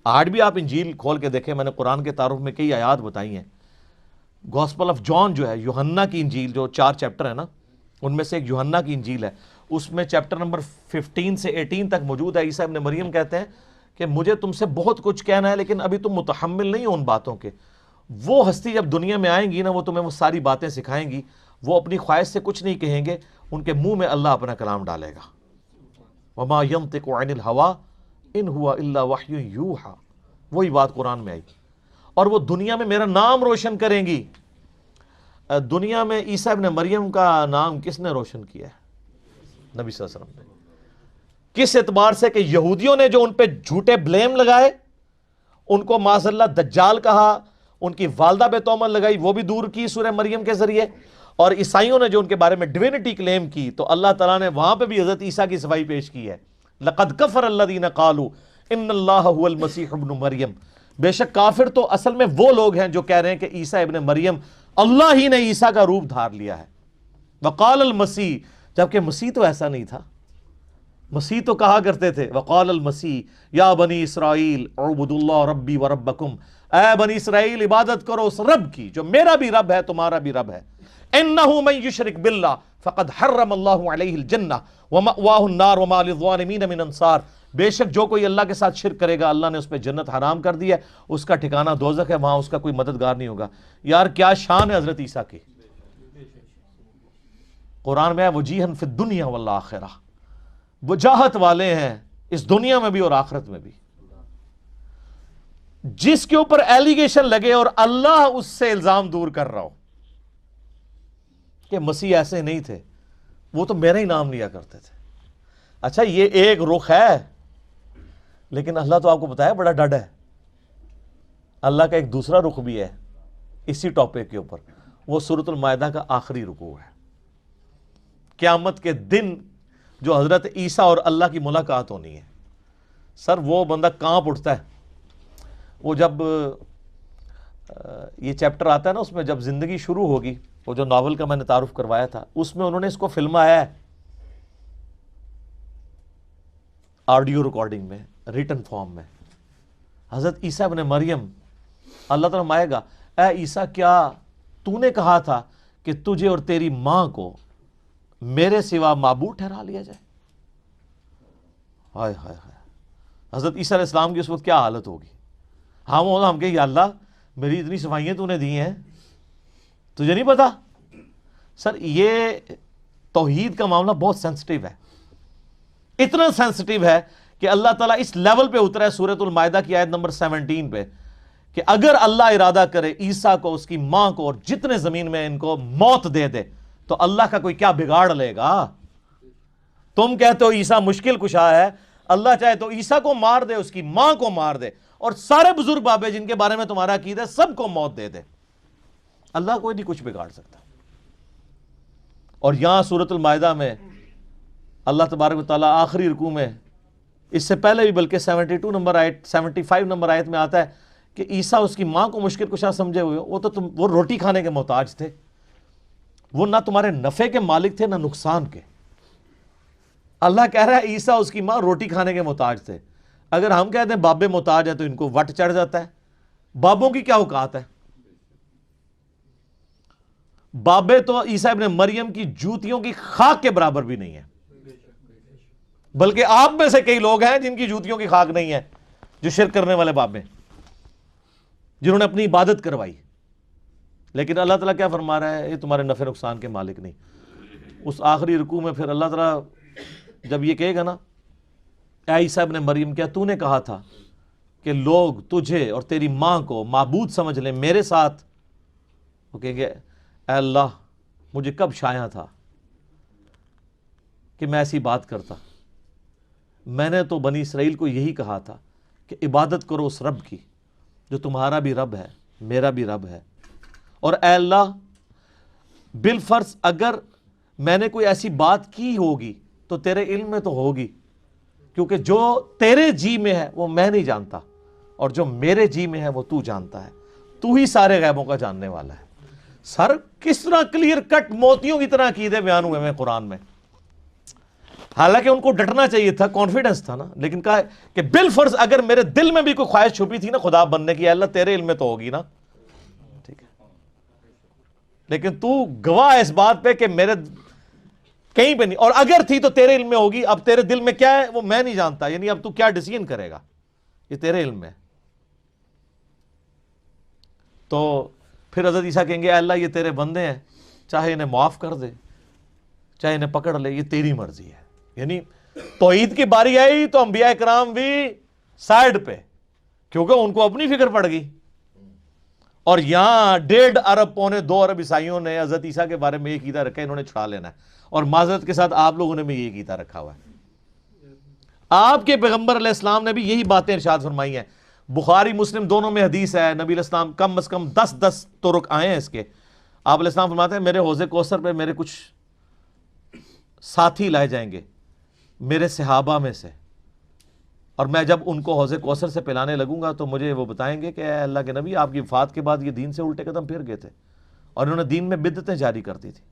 آج بھی آپ انجیل کھول کے دیکھیں، میں نے قرآن کے تعارف میں کئی آیات بتائی ہیں. گاسپل آف جان جو ہے، یوحنا کی انجیل، جو 4 چیپٹر ہے نا، ان میں سے ایک یوحنا کی انجیل ہے، اس میں چیپٹر نمبر 15 سے 18 تک موجود ہے. عیسیٰ ابن مریم کہتے ہیں کہ مجھے تم سے بہت کچھ کہنا ہے لیکن ابھی تم متحمل نہیں ہو ان باتوں کے. وہ ہستی جب دنیا میں آئیں گی نا، وہ تمہیں وہ ساری باتیں سکھائیں گی. وہ اپنی خواہش سے کچھ نہیں کہیں گے، ان کے منہ میں اللہ اپنا کلام ڈالے گا. وما ينطق عن الهوى ان هو الا وحی یوحى. وہی بات قرآن میں آئی. اور وہ دنیا میں میرا نام روشن کریں گی. دنیا میں عیسیٰ ابن مریم کا نام کس نے روشن کیا ہے؟ نبی صلی اللہ علیہ وسلم نے. کس اعتبار سے کہ یہودیوں نے جو ان پہ جھوٹے بلیم لگائے، ان کو معاذ اللہ دجال کہا، ان کی والدہ پہ تہمت لگائی، وہ بھی دور کی سورہ مریم کے ذریعے. اور عیسائیوں نے جو ان کے بارے میں ڈیوینٹی کلیم کی، تو اللہ تعالیٰ نے وہاں پہ بھی حضرت عیسیٰ کی صفائی پیش کی ہے. لقد کفر الذین قالوا ان اللہ هو المسیح ابن مریم. بے شک کافر تو اصل میں وہ لوگ ہیں جو کہہ رہے ہیں کہ عیسیٰ ابن مریم اللہ ہی نے عیسیٰ کا روپ دھار لیا ہے. وقال المسیح، جبکہ مسیح تو ایسا نہیں تھا. مسیح تو کہا کرتے تھے وقال المسیح یا بنی اسرائیل اعبدوا اللہ ربی و ربکم، اے بنی اسرائیل عبادت کرو اس رب کی جو میرا بھی رب ہے تمہارا بھی رب ہے. انہ من یشرک باللہ فقد حرم اللہ علیہ الجنہ ومأواہ النار وما للظالمین من انصار. بے شک جو کوئی اللہ کے ساتھ شرک کرے گا اللہ نے اس پہ جنت حرام کر دی ہے، اس کا ٹھکانہ دوزخ ہے، وہاں اس کا کوئی مددگار نہیں ہوگا. یار کیا شان ہے حضرت عیسیٰ کی. قرآن میں ہے وجیہا فی الدنیا والآخرہ، وجاہت والے ہیں اس دنیا میں بھی اور آخرت میں بھی. جس کے اوپر ایلیگیشن لگے اور اللہ اس سے الزام دور کر رہا ہو کہ مسیح ایسے نہیں تھے، وہ تو میرا ہی نام لیا کرتے تھے. اچھا یہ ایک رخ ہے، لیکن اللہ تو آپ کو بتایا بڑا ڈڈ ہے. اللہ کا ایک دوسرا رخ بھی ہے اسی ٹاپک کے اوپر، وہ سورۃ المائدہ کا آخری رکوع ہے. قیامت کے دن جو حضرت عیسیٰ اور اللہ کی ملاقات ہونی ہے، سر وہ بندہ کانپ اٹھتا ہے. وہ جب یہ چیپٹر آتا ہے نا، اس میں جب زندگی شروع ہوگی، وہ جو ناول کا میں نے تعارف کروایا تھا، اس میں انہوں نے اس کو فلمایا ہے آڈیو ریکارڈنگ میں، ریٹن فارم میں. حضرت عیسیٰ ابن مریم، اللہ تعالیٰ فرمائے گا اے عیسیٰ کیا تو نے کہا تھا کہ تجھے اور تیری ماں کو میرے سوا معبود ٹھہرا لیا جائے؟ ہائے ہائے ہائے. حضرت عیسیٰ علیہ السلام کی اس وقت کیا حالت ہوگی. ہم کہ یا اللہ میری اتنی صفائیاں تو نے دی ہیں، تجھے نہیں پتا؟ سر یہ توحید کا معاملہ بہت سینسٹیو ہے، اتنا سینسٹیو ہے کہ اللہ تعالیٰ اس لیول پہ اترا ہے سورۃ المائدہ کی آیت نمبر 17 پہ کہ اگر اللہ ارادہ کرے عیسیٰ کو، اس کی ماں کو اور جتنے زمین میں ان کو موت دے دے تو اللہ کا کوئی کیا بگاڑ لے گا. تم کہتے ہو عیسیٰ مشکل کشا ہے، اللہ چاہے تو عیسیٰ کو مار دے، اس کی ماں کو مار دے، اور سارے بزرگ بابے جن کے بارے میں تمہارا عقیدہ ہے سب کو موت دے دے. اللہ کوئی نہیں کچھ بگاڑ سکتا. اور یہاں سورۃ المائدہ میں اللہ تبارک و تعالیٰ آخری رکوع میں، اس سے پہلے بھی بلکہ 72 نمبر آیت 75 نمبر آیت میں آتا ہے کہ عیسیٰ اس کی ماں کو مشکل کشا سمجھے ہوئے ہو. وہ روٹی کھانے کے محتاج تھے، وہ نہ تمہارے نفع کے مالک تھے نہ نقصان کے. اللہ کہہ رہا ہے عیسیٰ اس کی ماں روٹی کھانے کے محتاج تھے. اگر ہم کہتے ہیں بابے محتاج ہیں تو ان کو وٹ چڑھ جاتا ہے. بابوں کی کیا اوقات ہے؟ بابے تو عیسیٰ ابن مریم کی جوتیوں کی خاک کے برابر بھی نہیں ہے، بلکہ آپ میں سے کئی لوگ ہیں جن کی جوتیوں کی خاک نہیں ہے، جو شرک کرنے والے بابے، جنہوں نے اپنی عبادت کروائی. لیکن اللہ تعالیٰ کیا فرما رہا ہے؟ یہ تمہارے نفع نقصان کے مالک نہیں. اس آخری رکوع میں پھر اللہ تعالیٰ جب یہ کہے گا نا اے عیسیٰ ابن مریم کیا تو نے کہا تھا کہ لوگ تجھے اور تیری ماں کو معبود سمجھ لیں میرے ساتھ؟ وہ کہیں گے اے اللہ مجھے کب شایع تھا کہ میں ایسی بات کرتا. میں نے تو بنی اسرائیل کو یہی کہا تھا کہ عبادت کرو اس رب کی جو تمہارا بھی رب ہے میرا بھی رب ہے. اور اے اللہ بالفرض اگر میں نے کوئی ایسی بات کی ہوگی تو تیرے علم میں تو ہوگی، کیونکہ جو تیرے جی میں ہے وہ میں نہیں جانتا، اور جو میرے جی میں ہے وہ تو جانتا ہے. تو ہی سارے غیبوں کا جاننے والا ہے. سر کس طرح کلیئر کٹ موتیوں کی طرح عقیدے بیان ہوئے ہیں قرآن میں. حالانکہ ان کو ڈٹنا چاہیے تھا، کانفیڈنس تھا نا، لیکن کہا کہ بالفرض اگر میرے دل میں بھی کوئی خواہش چھپی تھی نا خدا بننے کی، اللہ تیرے علم میں تو ہوگی نا، ٹھیک ہے، لیکن تو گواہ ہے اس بات پہ کہ میرے کہیں پہ نہیں، اور اگر تھی تو تیرے علم میں ہوگی، اب تیرے دل میں کیا ہے وہ میں نہیں جانتا، یعنی اب تو کیا ڈیسیژن کرے گا یہ تیرے علم میں۔ تو پھر حضرت عیسیٰ کہیں گے اے اللہ یہ تیرے بندے ہیں، چاہے انہیں معاف کر دے چاہے انہیں پکڑ لے، یہ تیری مرضی ہے۔ یعنی توحید کی باری آئی تو انبیاء کرام بھی سائیڈ پہ، کیونکہ ان کو اپنی فکر پڑ گئی، اور یہاں 1.5 ارب پونے 2 ارب عیسائیوں نے حضرت عیسیٰ کے بارے میں یہ عقیدہ رکھا ہے انہوں نے چھڑا لینا ہے، اور معذرت کے ساتھ آپ لوگوں نے بھی یہ عقیدہ رکھا ہوا ہے۔ آپ کے پیغمبر علیہ السلام نے بھی یہی باتیں ارشاد فرمائی ہیں، بخاری مسلم دونوں میں حدیث ہے، نبی علیہ السلام کم از کم 10 طرق آئے ہیں اس کے۔ آپ علیہ السلام فرماتے ہیں میرے حوض کوثر پہ میرے کچھ ساتھی لائے جائیں گے میرے صحابہ میں سے، اور میں جب ان کو حوض کوثر سے پلانے لگوں گا تو مجھے وہ بتائیں گے کہ اے اللہ کے نبی آپ کی وفات کے بعد یہ دین سے الٹے قدم پھر گئے تھے اور انہوں نے دین میں بدعتیں جاری کر دی تھی۔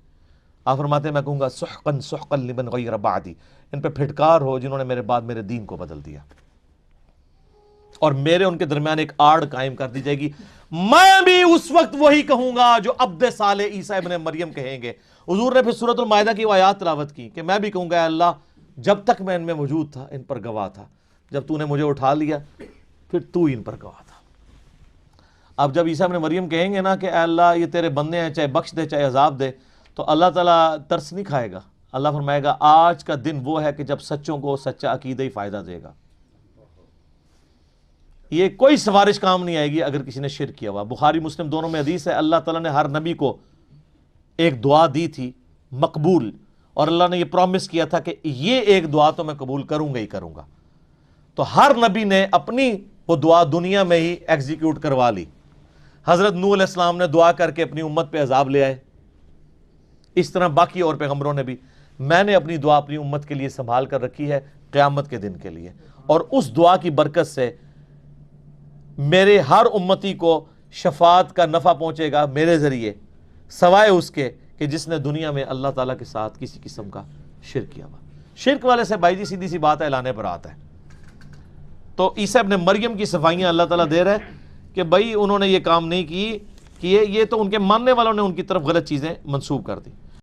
آپ فرماتے ہیں میں کہوں گا سحقا سحقا لمن غیر بعدی، ان پہ پھٹکار ہو جنہوں نے میرے بعد میرے دین کو بدل دیا، اور میرے ان کے درمیان ایک آڑ قائم کر دی جائے گی، میں بھی اس وقت وہی کہوں گا جو عبد صالح عیسیٰ ابن مریم کہیں گے۔ حضور نے پھر سورۃ المائدہ کی وہ آیات تلاوت کی کہ میں بھی کہوں گا اے اللہ جب تک میں ان میں موجود تھا ان پر گواہ تھا، جب تو نے مجھے اٹھا لیا پھر تو ان پر گواہ تھا۔ اب جب عیسیٰ ابن مریم کہیں گے نا کہ اے اللہ یہ تیرے بندے ہیں، چاہے بخش دے چاہے عذاب دے، تو اللہ تعالیٰ ترس نہیں کھائے گا، اللہ فرمائے گا آج کا دن وہ ہے کہ جب سچوں کو سچا عقیدہ ہی فائدہ دے گا۔ یہ کوئی سفارش کام نہیں آئے گی اگر کسی نے شرک کیا ہوا۔ بخاری مسلم دونوں میں حدیث ہے، اللہ تعالیٰ نے ہر نبی کو ایک دعا دی تھی مقبول، اور اللہ نے یہ پرومس کیا تھا کہ یہ ایک دعا تو میں قبول کروں گا ہی کروں گا، تو ہر نبی نے اپنی وہ دعا دنیا میں ہی ایگزیکیوٹ کروا لی۔ حضرت نوح علیہ السلام نے دعا کر کے اپنی امت پہ عذاب لے آئے، اس طرح باقی اور پیغمبروں نے بھی۔ میں نے اپنی دعا اپنی امت کے لیے سنبھال کر رکھی ہے قیامت کے دن کے لیے، اور اس دعا کی برکت سے میرے ہر امتی کو شفاعت کا نفع پہنچے گا میرے ذریعے، سوائے اس کے کہ جس نے دنیا میں اللہ تعالیٰ کے ساتھ کسی قسم کا شرک کیا ہوا۔ شرک والے سے بھائی جی سیدھی سی بات ہے اعلان برات ہے۔ تو عیسیٰ ابن مریم کی صفائیاں اللہ تعالیٰ دے رہا ہے کہ بھائی انہوں نے یہ کام نہیں کی، کہ یہ تو ان کے ماننے والوں نے ان کی طرف غلط چیزیں منسوب کر دی۔